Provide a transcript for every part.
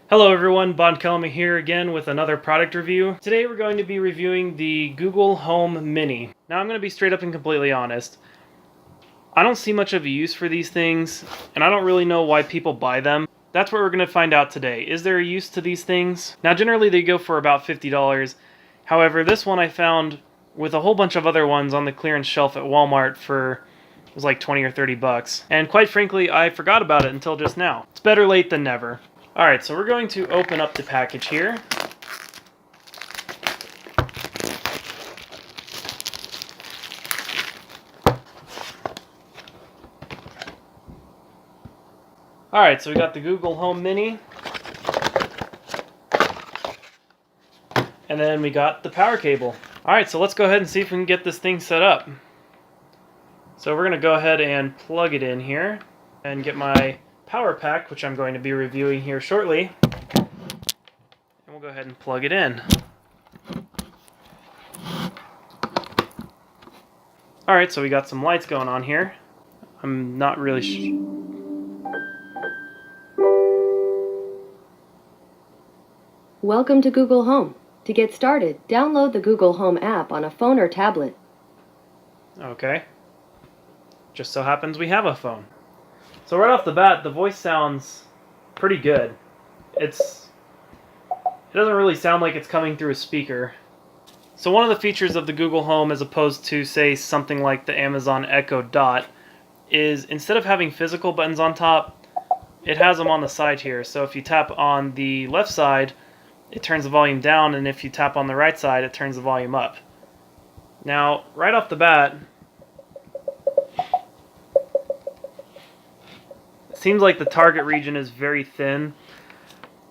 Hello everyone, Bon Kelmy here again with another product review. Today we're going to be reviewing the Google Home Mini. Now I'm going to be straight up and completely honest. I don't see much of a use for these things, and I don't really know why people buy them. That's what we're going to find out today. Is there a use to these things? Now generally they go for about $50. However, this one I found with a whole bunch of other ones on the clearance shelf at Walmart for, it was like 20 or 30 bucks. And quite frankly, I forgot about it until just now. It's better late than never. Alright, so we're going to open up the package here. Alright, so we got the Google Home Mini. And then we got the power cable. Alright, so let's go ahead and see if we can get this thing set up. So we're going to go ahead and plug it in here and get my power pack, which I'm going to be reviewing here shortly. And we'll go ahead and plug it in. Alright, so we got some lights going on here. I'm not really Welcome to Google Home. To get started, download the Google Home app on a phone or tablet. Okay. Just so happens we have a phone. So right off the bat, the voice sounds pretty good. It doesn't really sound like it's coming through a speaker. So one of the features of the Google Home, as opposed to, say, something like the Amazon Echo Dot, is instead of having physical buttons on top, it has them on the side here. So if you tap on the left side, it turns the volume down, and if you tap on the right side, it turns the volume up. Now, right off the bat, it seems like the target region is very thin.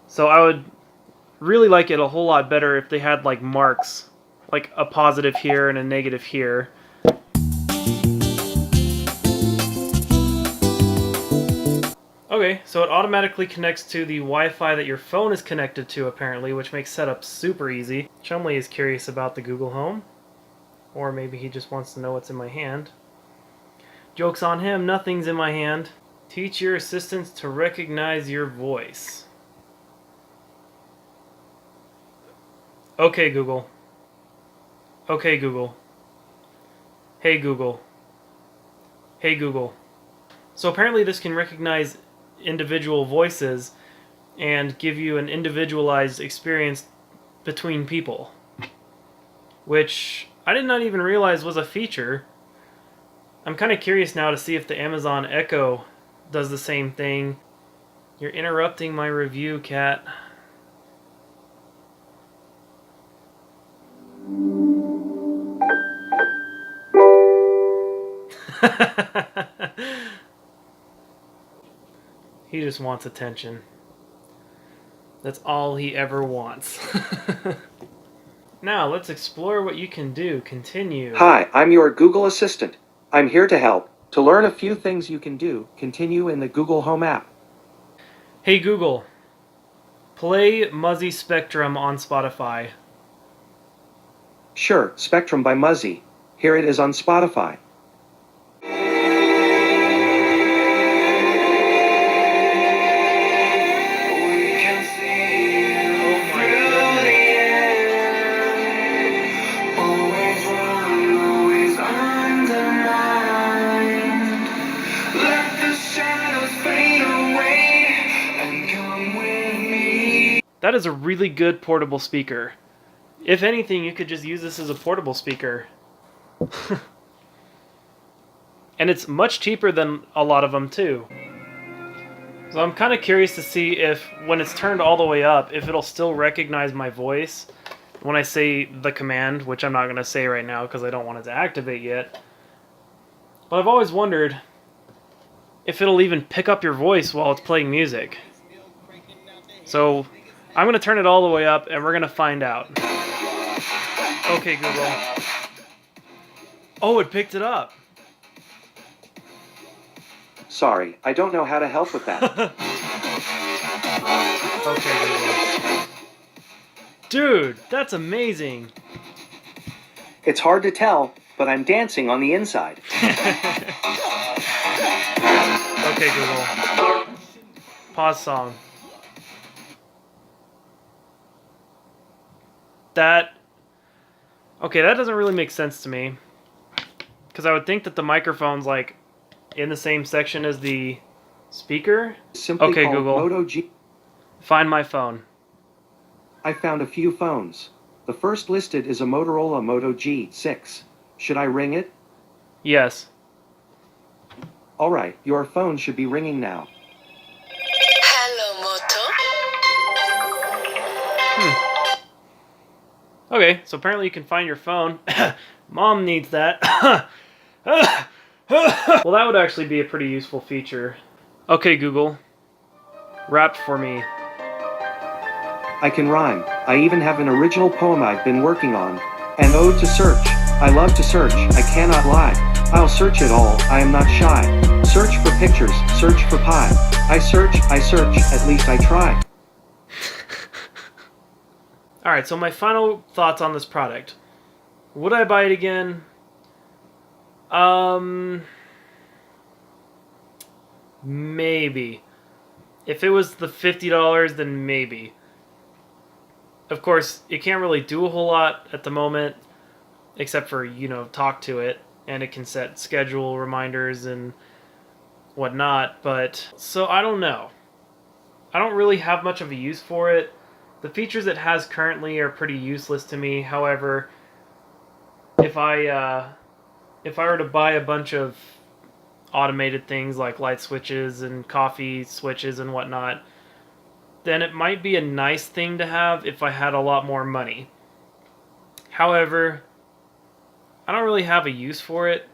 So I would really like it a whole lot better if they had like marks, like a positive here and a negative here. Okay, so it automatically connects to the Wi-Fi that your phone is connected to apparently, which makes setup super easy. Chumley is curious about the Google Home, or maybe he just wants to know what's in my hand. Joke's on him, nothing's in my hand. Teach your assistants to recognize your voice. Okay, Google. Okay, Google. Hey, Google. Hey, Google. So apparently this can recognize individual voices and give you an individualized experience between people, which I did not even realize was a feature. I'm kind of curious now to see if the Amazon Echo does the same thing. You're interrupting my review, cat. He just wants attention. That's all he ever wants. Now, let's explore what you can do. Continue. Hi, I'm your Google Assistant. I'm here to help. To learn a few things you can do, continue in the Google Home app. Hey Google, play Muzzy Spectrum on Spotify. Sure, Spectrum by Muzzy. Here it is on Spotify. That is a really good portable speaker. If anything, you could just use this as a portable speaker. And it's much cheaper than a lot of them too. So I'm kind of curious to see if, when it's turned all the way up, if it'll still recognize my voice when I say the command, which I'm not going to say right now because I don't want it to activate yet. But I've always wondered if it'll even pick up your voice while it's playing music. So I'm going to turn it all the way up and we're going to find out. Okay, Google. Oh, it picked it up. Sorry, I don't know how to help with that. Okay, Google. Dude, that's amazing. It's hard to tell, but I'm dancing on the inside. Okay, Google. Pause song. that... Okay, that doesn't really make sense to me. Because I would think that the microphone's, like, in the same section as the speaker. Simply Okay, called Google. Moto G. Find my phone. I found a few phones. The first listed is a Motorola Moto G6. Should I ring it? Yes. Alright, your phone should be ringing now. Hello, Moto. Okay, so apparently you can find your phone. Mom needs that. Well, that would actually be a pretty useful feature. Okay, Google. Rap for me. I can rhyme. I even have an original poem I've been working on. An ode to search. I love to search, I cannot lie. I'll search it all, I am not shy. Search for pictures, search for pie. I search, at least I try. Alright, so my final thoughts on this product. Would I buy it again? Maybe. If it was the $50, then maybe. Of course, it can't really do a whole lot at the moment, except for, you know, talk to it, and it can set schedule reminders and whatnot, but, so I don't know. I don't really have much of a use for it. The features it has currently are pretty useless to me. However, if I were to buy a bunch of automated things like light switches and coffee switches and whatnot, then it might be a nice thing to have if I had a lot more money. However, I don't really have a use for it.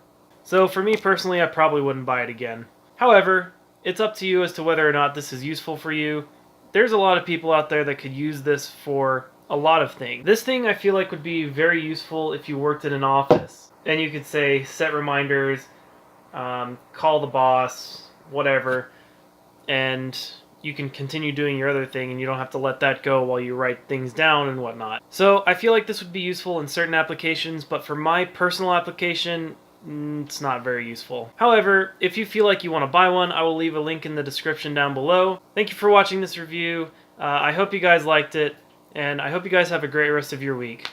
So for me personally, I probably wouldn't buy it again. However, it's up to you as to whether or not this is useful for you. There's a lot of people out there that could use this for a lot of things. This thing I feel like would be very useful if you worked in an office. And you could say, set reminders, call the boss, whatever, and you can continue doing your other thing and you don't have to let that go while you write things down and whatnot. So I feel like this would be useful in certain applications, but for my personal application, it's not very useful. However, if you feel like you want to buy one, I will leave a link in the description down below. Thank you for watching this review. I hope you guys liked it, and I hope you guys have a great rest of your week.